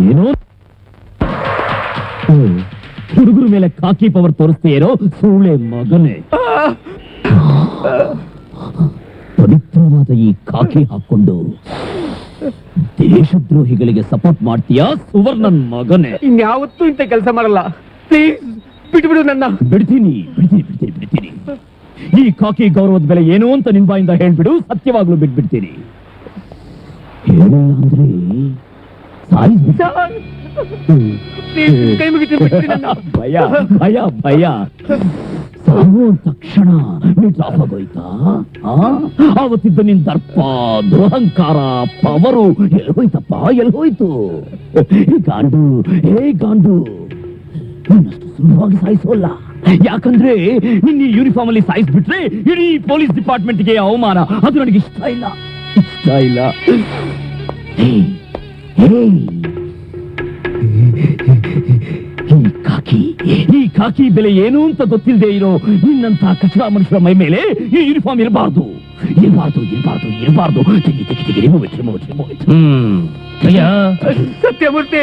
ಏನು ಹುಡುಗರ ಮೇಲೆ ಕಾಕಿ ಪವರ್ ತೋರಿಸ್ತೀರೋ ಸೂಳೆ ಮಗನೇ. ಪವಿತ್ರವಾದ ಈ ಕಾಕಿ ಹಾಕೊಂಡು ದೇಶದ್ರೋಹಿಗಳಿಗೆ ಸಪೋರ್ಟ್ ಮಾಡ್ತೀಯಾ ಸುವರ್ಣನ್ ಮಗನೇ? ಇನ್ಯಾವತ್ತೂ ಇಂಥ ಕೆಲಸ ಮಾಡಲ್ಲ. ಪ್ಲೀಸ್ ಬಿಟ್ಬಿಡು ನನ್ನ. ಬಿಡ್ತೀನಿ ಬಿಡ್ತೀನಿ ಬಿಡ್ತೀನಿ ಬಿಡ್ತೀನಿ. ಈ ಕಾಕಿ ಗೌರವದ ಬೆಲೆ ಏನು ಅಂತ ನಿನ್ ಬಾಯಿಂದ ಹೇಳ್ಬಿಡು, ಸತ್ಯವಾಗ್ಲೂ ಬಿಟ್ಬಿಡ್ತೀನಿ. ಹೇಳಿಲ್ಲ ಅಂದ್ರೆ ಕೈ ಮುಗಿತೀನಿ, ಬಿಟ್ಬಿಡಿ ನನ್ನ. ಭಯ ಭಯ ಭಯ. ಸಾವು ತಕ್ಷಣ ನೀಟ್ ಆಫ್ ಆಗೋಯ್ತಾ? ಆವತ್ತಿದ್ದ ನಿನ್ ದರ್ಪ, ದುರಹಂಕಾರ, ಪವರು ಎಲ್ಹೋಯ್ತಪ್ಪ, ಎಲ್ಹೋಯ್ತು? ಗಾಂಡು ಗಾಂಡು ನಿನ್ನಷ್ಟು ಸುಲಭವಾಗಿ ಸಾಯಿಸೋಲ್ಲ. ಯಾಕಂದ್ರೆ ನಿನ್ನ ಯೂನಿಫಾರ್ಮ್ ಅಲ್ಲಿ ಸಾಯಿಸ್ಬಿಟ್ರೆ ಇಡೀ ಪೊಲೀಸ್ ಡಿಪಾರ್ಟ್ಮೆಂಟ್ಗೆ ಅವಮಾನ. ಅದು ನನಗೆ ಇಷ್ಟ ಇಲ್ಲ, ಇಷ್ಟ ಇಲ್ಲ. ಈ ಕಾಕಿ ಬೆಲೆ ಏನು ಅಂತ ಗೊತ್ತಿಲ್ಲದೆ ಇರೋ ನಿನ್ನಂತ ಕಚಡ ಮನುಷ್ಯರ ಮೈ ಮೇಲೆ ಈ ಯೂನಿಫಾರ್ಮ್ ಇರಬಾರ್ದು, ಇರಬಾರ್ದು, ಇರಬಾರ್ದು, ಇರಬಾರ್ದು. ತೆಗಿ ತೆಗಿ ತೆಗಿ. ಸತ್ಯಮೂರ್ತಿ